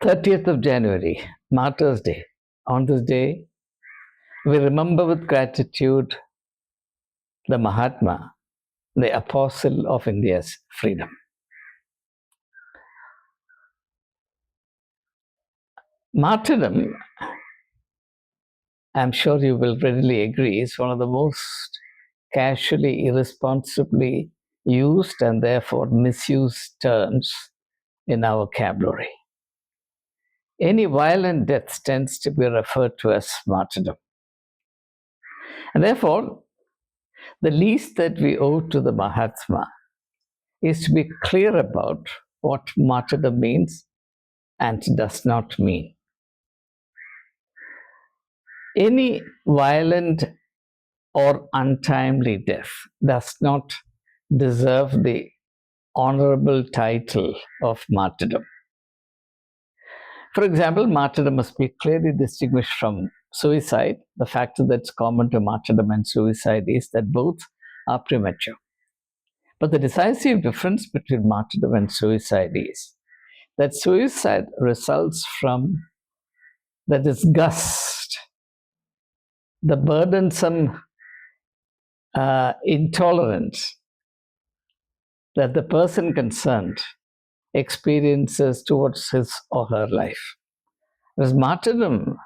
30th of January, Martyrs' Day. On this day, we remember with gratitude the Mahatma, the apostle of India's freedom. Martyrdom, I'm sure you will readily agree, is one of the most casually, irresponsibly used and therefore misused terms in our vocabulary. Any violent death tends to be referred to as martyrdom. And therefore, the least that we owe to the Mahatma is to be clear about what martyrdom means and does not mean. Any violent or untimely death does not deserve the honorable title of martyrdom. For example, martyrdom must be clearly distinguished from suicide. The factor that's common to martyrdom and suicide is that both are premature. But the decisive difference between martyrdom and suicide is that suicide results from the disgust, the burdensome intolerance that the person concerned experiences towards his or her life. Whereas martyrdom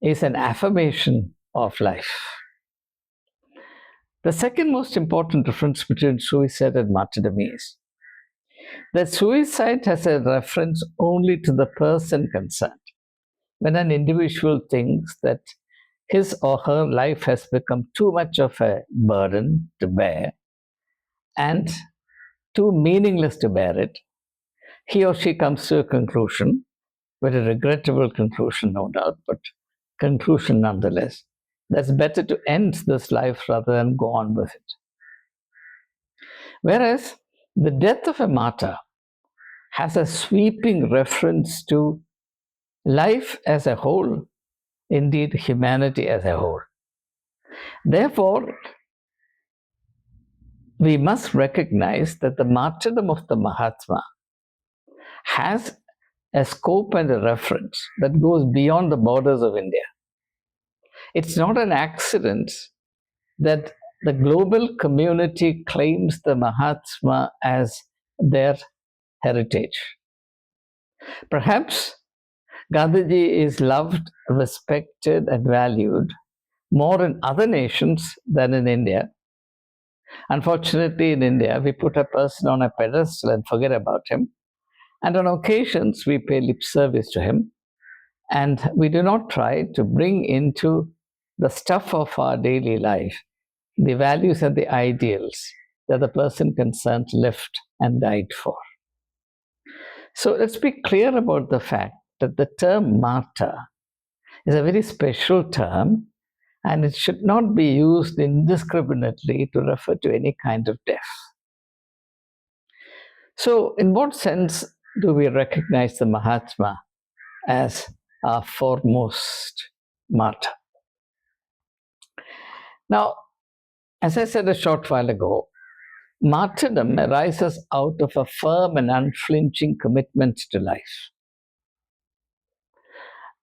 is an affirmation of life. The second most important difference between suicide and martyrdom is that suicide has a reference only to the person concerned. When an individual thinks that his or her life has become too much of a burden to bear and too meaningless to bear it, he or she comes to a conclusion, very regrettable conclusion, no doubt, but conclusion nonetheless, that's better to end this life rather than go on with it. Whereas the death of a martyr has a sweeping reference to life as a whole, indeed humanity as a whole. Therefore, we must recognize that the martyrdom of the Mahatma has a scope and a reference that goes beyond the borders of India. It's not an accident that the global community claims the Mahatma as their heritage. Perhaps Gandhiji is loved, respected, and valued more in other nations than in India. Unfortunately, in India, we put a person on a pedestal and forget about him. And on occasions, we pay lip service to him. And we do not try to bring into the stuff of our daily life the values and the ideals that the person concerned lived and died for. So let's be clear about the fact that the term martyr is a very special term, and it should not be used indiscriminately to refer to any kind of death. So in what sense do we recognize the Mahatma as our foremost martyr? Now, as I said a short while ago, martyrdom arises out of a firm and unflinching commitment to life.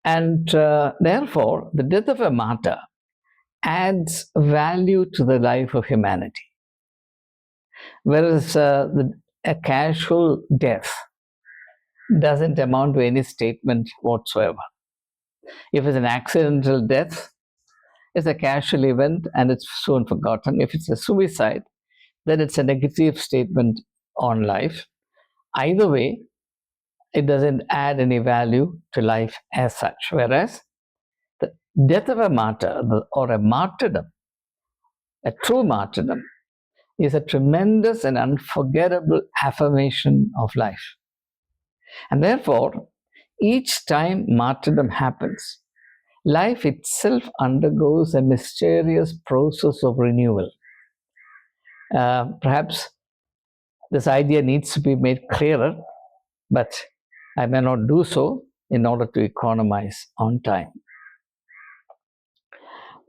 And therefore, the death of a martyr adds value to the life of humanity. Whereas a casual death doesn't amount to any statement whatsoever. If it's an accidental death, it's a casual event and it's soon forgotten. If it's a suicide, then it's a negative statement on life. Either way, it doesn't add any value to life as such. Whereas the death of a martyr or a martyrdom, a true martyrdom, is a tremendous and unforgettable affirmation of life. And therefore, each time martyrdom happens, life itself undergoes a mysterious process of renewal. Perhaps this idea needs to be made clearer, but I may not do so in order to economize on time.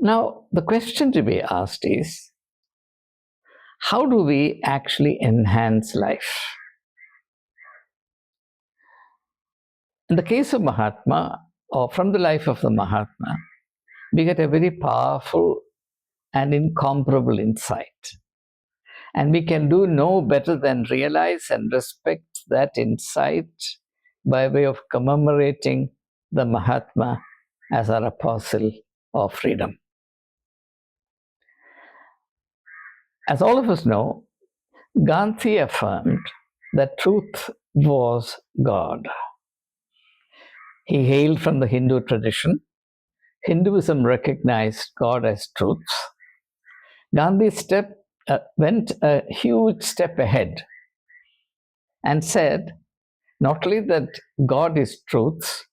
Now, the question to be asked is, how do we actually enhance life? In the case of Mahatma, or from the life of the Mahatma, we get a very powerful and incomparable insight. And we can do no better than realize and respect that insight by way of commemorating the Mahatma as our apostle of freedom. As all of us know, Gandhi affirmed that truth was God. He hailed from the Hindu tradition. Hinduism recognized God as truth. Gandhi went a huge step ahead and said not only that God is truth,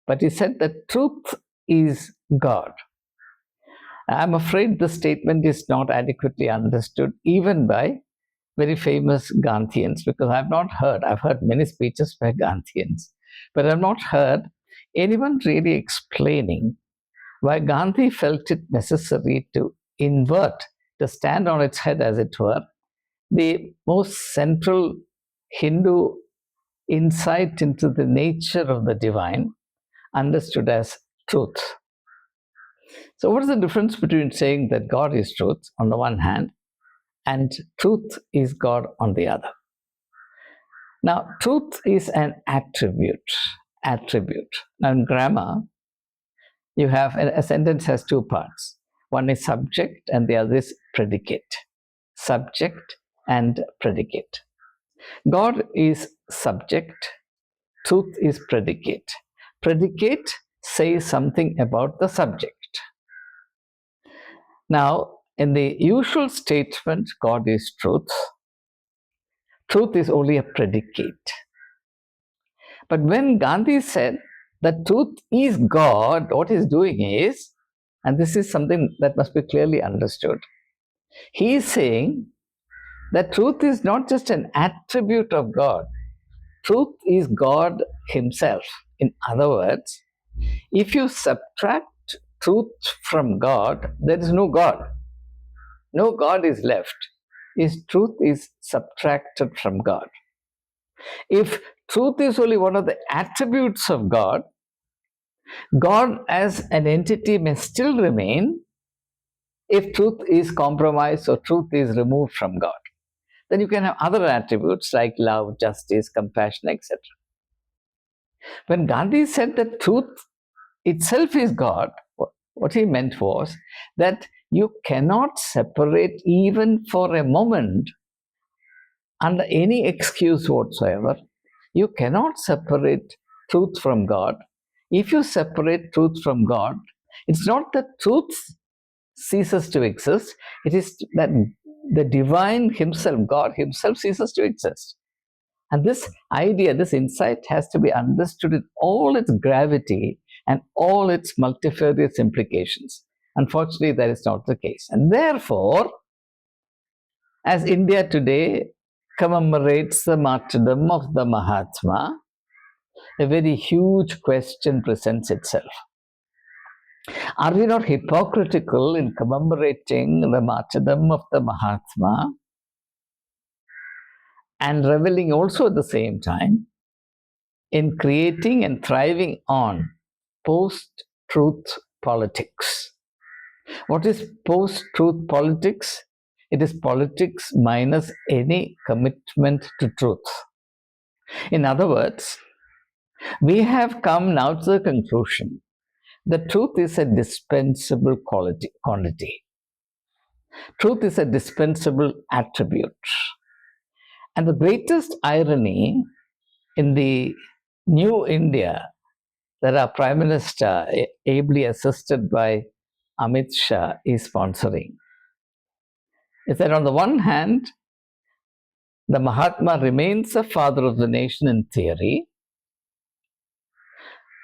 but he said that truth is God. I'm afraid this statement is not adequately understood even by very famous Gandhians, because I've heard many speeches by Gandhians, but I've not heard anyone really explaining why Gandhi felt it necessary to invert, to stand on its head, as it were, the most central Hindu insight into the nature of the divine, understood as truth. So, what is the difference between saying that God is truth on the one hand and truth is God on the other? Now, truth is an attribute. Now, in grammar, you have a sentence has two parts. One is subject and the other is predicate. Subject and predicate. God is subject, truth is predicate. Predicate says something about the subject. Now, in the usual statement, God is truth, truth is only a predicate. But when Gandhi said that truth is God, what he's doing is, and this is something that must be clearly understood, he is saying that truth is not just an attribute of God, truth is God himself. In other words, if you subtract truth from God, there is no God. No God is left. His truth is subtracted from God. If truth is only one of the attributes of God, God as an entity may still remain if truth is compromised or truth is removed from God. Then you can have other attributes like love, justice, compassion, etc. When Gandhi said that truth itself is God, what he meant was that you cannot separate, even for a moment, under any excuse whatsoever, you cannot separate truth from God. If you separate truth from God, it's not that truth ceases to exist, it is that the divine himself, God himself, ceases to exist. And this idea, this insight has to be understood in all its gravity and all its multifarious implications. Unfortunately, that is not the case. And therefore, as India today commemorates the martyrdom of the Mahatma, a very huge question presents itself. Are we not hypocritical in commemorating the martyrdom of the Mahatma and reveling also at the same time in creating and thriving on post-truth politics? What is post-truth politics? It is politics minus any commitment to truth. In other words, we have come now to the conclusion that truth is a dispensable quantity. Truth is a dispensable attribute. And the greatest irony in the new India that our Prime Minister, ably assisted by Amit Shah, is sponsoring is that on the one hand, the Mahatma remains the father of the nation in theory,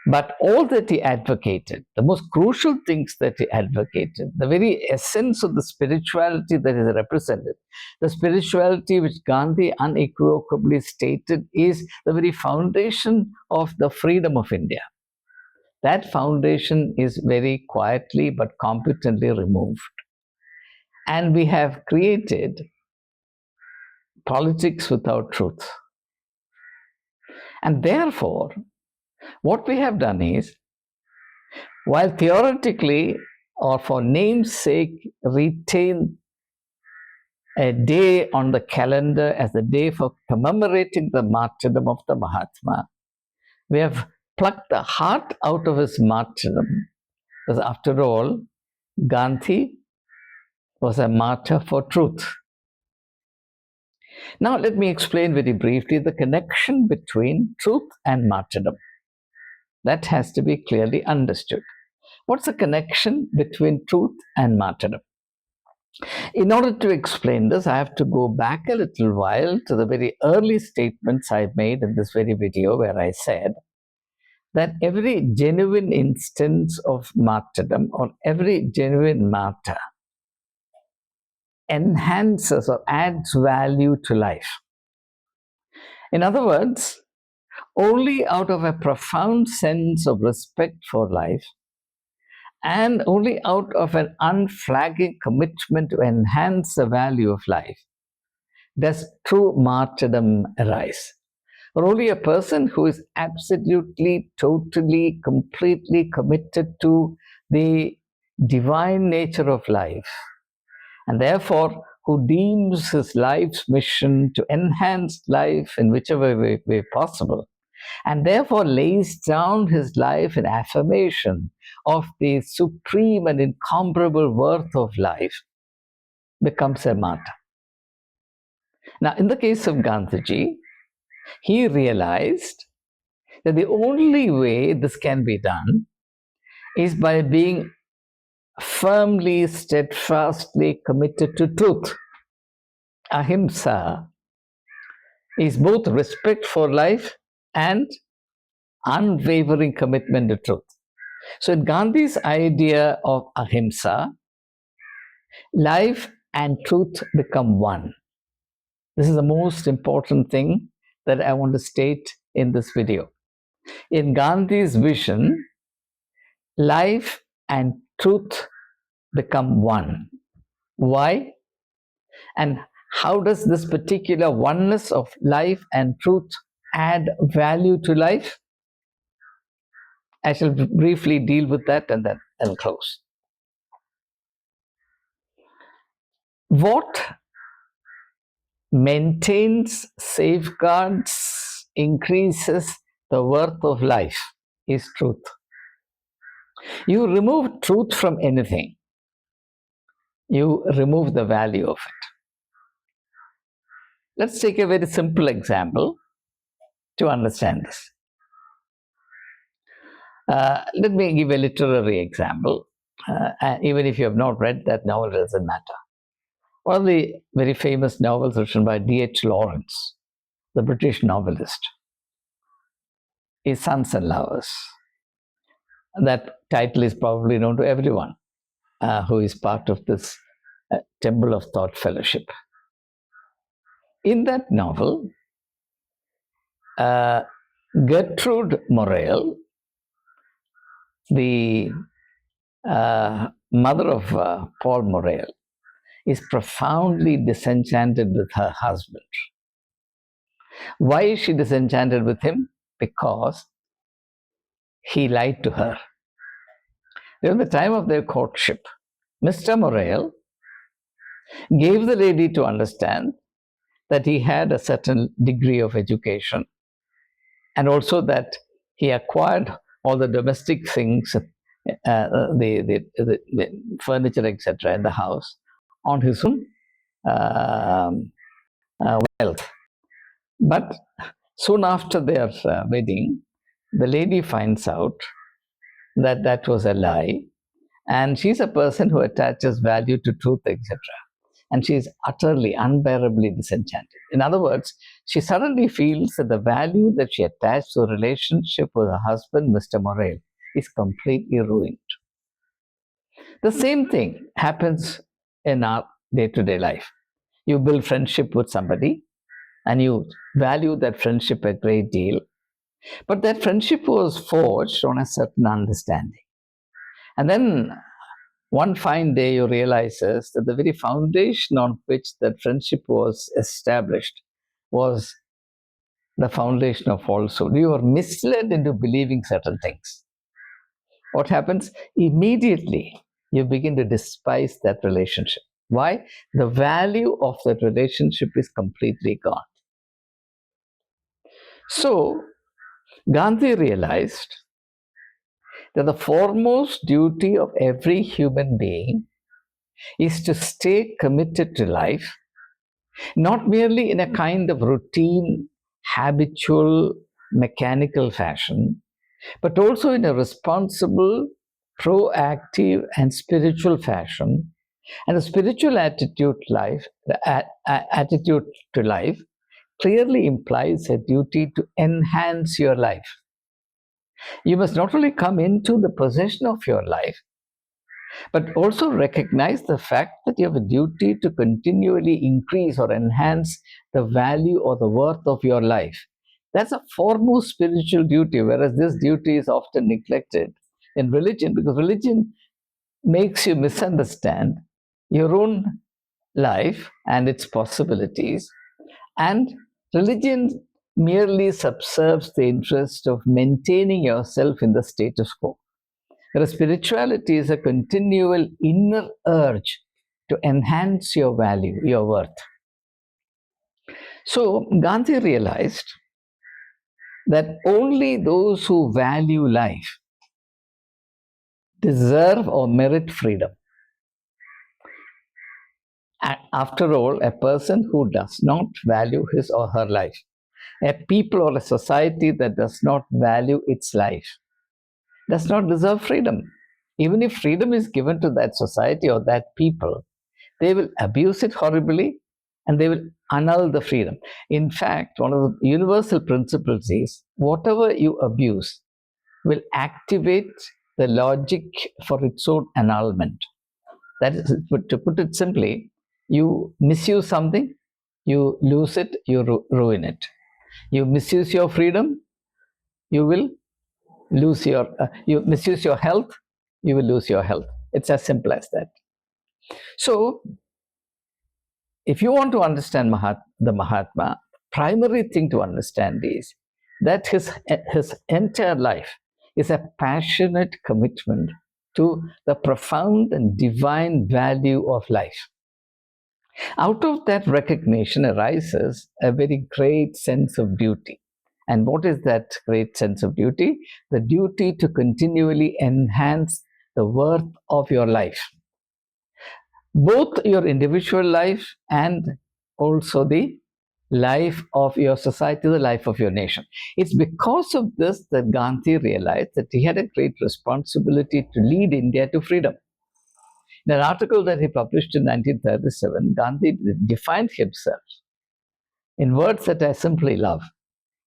but all that he advocated, the most crucial things that he advocated, the very essence of the spirituality that is represented, the spirituality which Gandhi unequivocally stated is the very foundation of the freedom of India. That foundation is very quietly but competently removed. And we have created politics without truth. And therefore, What we have done is, while theoretically or for name's sake retain a day on the calendar as a day for commemorating the martyrdom of the Mahatma, we have plucked the heart out of his martyrdom. Because after all, Gandhi was a martyr for truth. Now, let me explain very briefly the connection between truth and martyrdom. That has to be clearly understood. What's the connection between truth and martyrdom? In order to explain this, I have to go back a little while to the very early statements I made in this very video, where I said that every genuine instance of martyrdom or every genuine martyr enhances or adds value to life. In other words, only out of a profound sense of respect for life and only out of an unflagging commitment to enhance the value of life does true martyrdom arise. Or only a person who is absolutely, totally, completely committed to the divine nature of life, and therefore who deems his life's mission to enhance life in whichever way possible, and therefore lays down his life in affirmation of the supreme and incomparable worth of life, becomes a martyr. Now, in the case of Gandhiji, he realized that the only way this can be done is by being firmly, steadfastly committed to truth. Ahimsa is both respect for life and unwavering commitment to truth. So, in Gandhi's idea of ahimsa, life and truth become one. This is the most important thing that I want to state in this video. In Gandhi's vision, life and truth become one. Why? And how does this particular oneness of life and truth add value to life? I shall briefly deal with that and then I'll close. What maintains, safeguards, increases the worth of life is truth. You remove truth from anything, you remove the value of it. Let's take a very simple example to understand this. Let me give a literary example. Even if you have not read that novel, it doesn't matter. One of the very famous novels written by D.H. Lawrence, the British novelist, is Sons and Lovers. That title is probably known to everyone who is part of this Temple of Thought Fellowship. In that novel, Gertrude Morrell, the mother of Paul Morrell, is profoundly disenchanted with her husband. Why is she disenchanted with him? Because he lied to her. During the time of their courtship, Mr. Morrell gave the lady to understand that he had a certain degree of education and also that he acquired all the domestic things, the furniture, etc., in the house on his own wealth. But soon after their wedding, the lady finds out that that was a lie, and she's a person who attaches value to truth, etc. And she's utterly, unbearably disenchanted. In other words, she suddenly feels that the value that she attached to a relationship with her husband, Mr. Morrell, is completely ruined. The same thing happens in our day-to-day life. You build friendship with somebody and you value that friendship a great deal, but that friendship was forged on a certain understanding. And then one fine day you realize that the very foundation on which that friendship was established was the foundation of falsehood. You are misled into believing certain things. What happens? Immediately, you begin to despise that relationship. Why? The value of that relationship is completely gone. So, Gandhi realized that the foremost duty of every human being is to stay committed to life, not merely in a kind of routine, habitual, mechanical fashion, but also in a responsible, proactive, and spiritual fashion. And the spiritual attitude to life clearly implies a duty to enhance your life. You must not only come into the possession of your life, but also recognize the fact that you have a duty to continually increase or enhance the value or the worth of your life. That's a foremost spiritual duty, whereas this duty is often neglected in religion, because religion makes you misunderstand your own life and its possibilities, and religion merely subserves the interest of maintaining yourself in the status quo. Whereas spirituality is a continual inner urge to enhance your value, your worth. So Gandhi realized that only those who value life deserve or merit freedom. After all, a person who does not value his or her life, a people or a society that does not value its life, does not deserve freedom. Even if freedom is given to that society or that people, they will abuse it horribly and they will annul the freedom. In fact, one of the universal principles is whatever you abuse will activate the logic for its own annulment. That is, to put it simply, you misuse something, you lose it, you ruin it. You misuse your freedom, you will lose you misuse your health, you will lose your health. It's as simple as that. So, if you want to understand the Mahatma, primary thing to understand is that his entire life is a passionate commitment to the profound and divine value of life. Out of that recognition arises a very great sense of duty. And what is that great sense of duty? The duty to continually enhance the worth of your life, both your individual life and also the life of your society, the life of your nation. It's because of this that Gandhi realized that he had a great responsibility to lead India to freedom. In an article that he published in 1937, Gandhi defined himself in words that I simply love.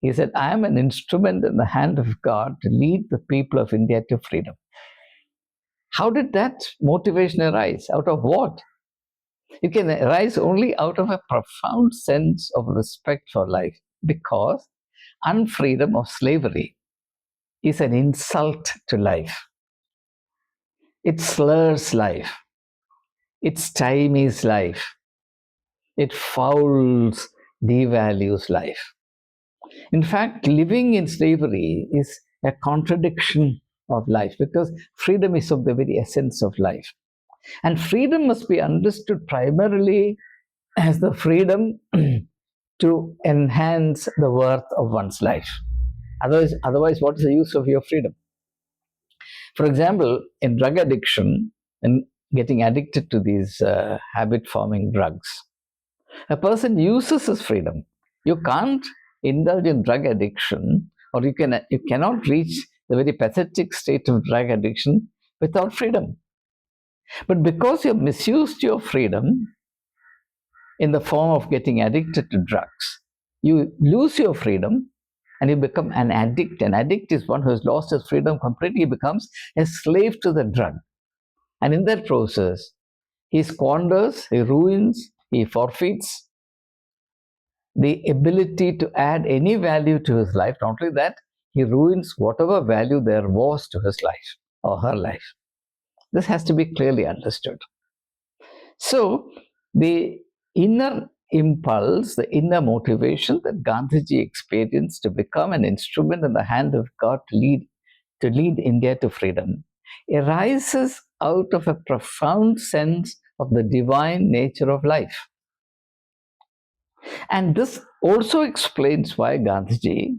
He said, I am an instrument in the hand of God to lead the people of India to freedom. How did that motivation arise? Out of what? It can arise only out of a profound sense of respect for life, because unfreedom or slavery is an insult to life. It slurs life. It stymies life. It fouls, devalues life. In fact, living in slavery is a contradiction of life, because freedom is of the very essence of life. And freedom must be understood primarily as the freedom to enhance the worth of one's life. Otherwise, what is the use of your freedom? For example, in drug addiction and getting addicted to these habit-forming drugs, a person uses his freedom. You can't indulge in drug addiction, or you cannot reach the very pathetic state of drug addiction without freedom. But because you have misused your freedom in the form of getting addicted to drugs, you lose your freedom and you become an addict. An addict is one who has lost his freedom completely. He becomes a slave to the drug. And in that process, he squanders, he ruins, he forfeits the ability to add any value to his life. Not only that, he ruins whatever value there was to his life or her life. This has to be clearly understood. So, the inner impulse, the inner motivation that Gandhiji experienced to become an instrument in the hand of God to lead India to freedom, arises out of a profound sense of the divine nature of life. And this also explains why Gandhiji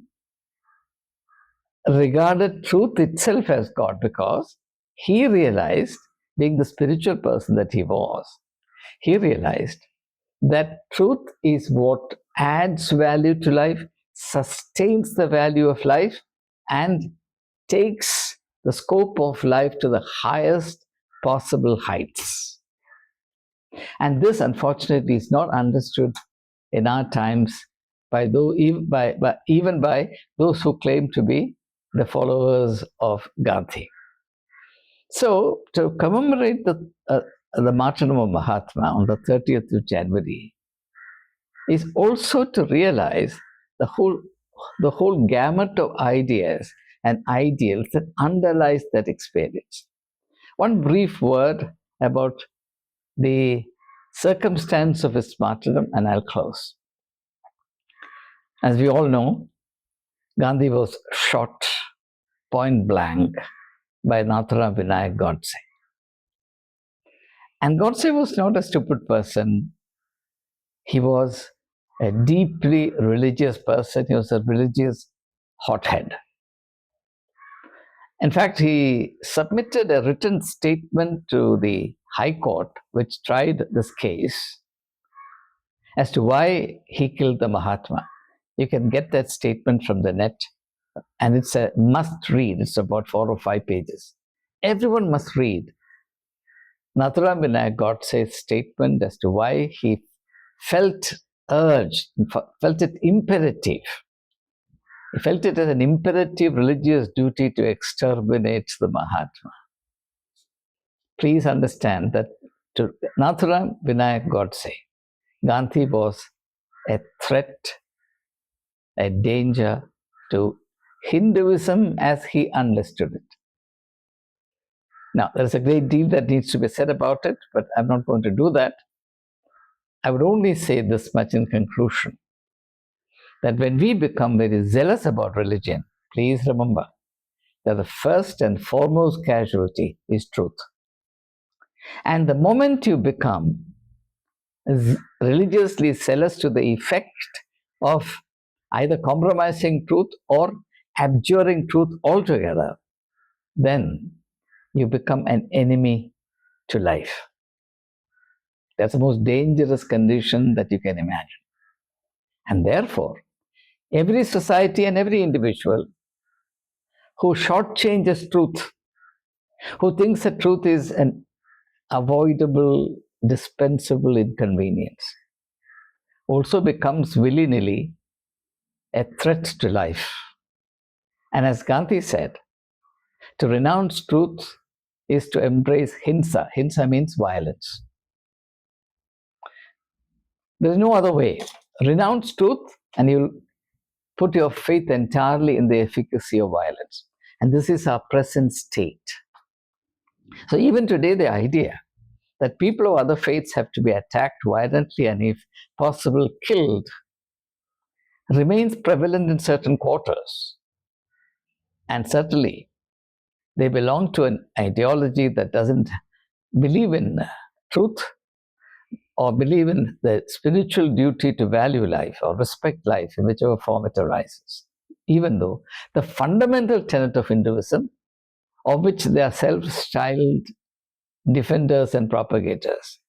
regarded truth itself as God, because he realized, being the spiritual person that he was, he realized that truth is what adds value to life, sustains the value of life, and takes the scope of life to the highest possible heights. And this, unfortunately, is not understood in our times even by those who claim to be the followers of Gandhi. So, to commemorate the Martyrdom of Mahatma on the 30th of January is also to realize the whole gamut of ideas and ideals that underlies that experience. One brief word about the circumstance of his martyrdom, and I'll close. As we all know, Gandhi was shot point blank by Nathuram Vinayak Godse. And Godse was not a stupid person. He was a deeply religious person. He was a religious hothead. In fact, he submitted a written statement to the High Court, which tried this case, as to why he killed the Mahatma. You can get that statement from the net, and it's a must read. It's about 4 or 5 pages. Everyone must read Nathuram Vinayak Godse's statement as to why he felt urged, felt it imperative. He felt it as an imperative religious duty to exterminate the Mahatma. Please understand that to Nathuram Vinayak Godse, Gandhi was a threat, a danger to Hinduism as he understood it. Now, there's a great deal that needs to be said about it, but I'm not going to do that. I would only say this much in conclusion, that when we become very zealous about religion, please remember that the first and foremost casualty is truth. And the moment you become religiously zealous to the effect of either compromising truth or abjuring truth altogether, then you become an enemy to life. That's the most dangerous condition that you can imagine. And therefore, every society and every individual who shortchanges truth, who thinks that truth is an avoidable, dispensable inconvenience, also becomes willy-nilly a threat to life. And as Gandhi said, to renounce truth is to embrace hinsa. Hinsa means violence. There is no other way. Renounce truth and you'll put your faith entirely in the efficacy of violence. And this is our present state. So even today, the idea that people of other faiths have to be attacked violently and, if possible, killed remains prevalent in certain quarters. And certainly, they belong to an ideology that doesn't believe in truth or believe in the spiritual duty to value life or respect life in whichever form it arises. Even though the fundamental tenet of Hinduism, of which they are self-styled defenders and propagators,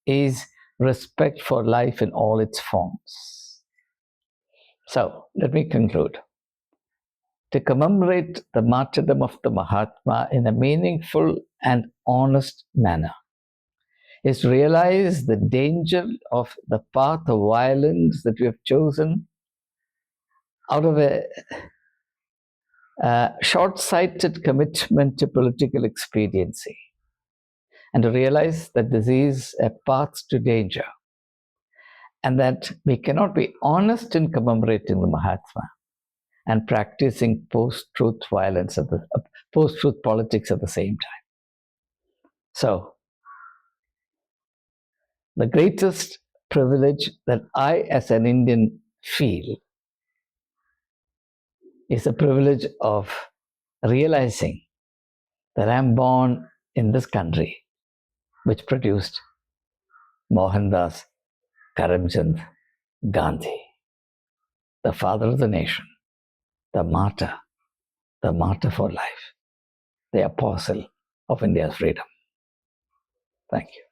is respect for life in all its forms. So, let me conclude. To commemorate the martyrdom of the Mahatma in a meaningful and honest manner is to realize the danger of the path of violence that we have chosen out of a short-sighted commitment to political expediency, and to realize that this is a path to danger, and that we cannot be honest in commemorating the Mahatma and practicing post-truth violence, post-truth politics at the same time. So, the greatest privilege that I, as an Indian, feel is the privilege of realizing that I'm born in this country which produced Mohandas Karamchand Gandhi, the father of the nation, the martyr for life, the apostle of India's freedom. Thank you.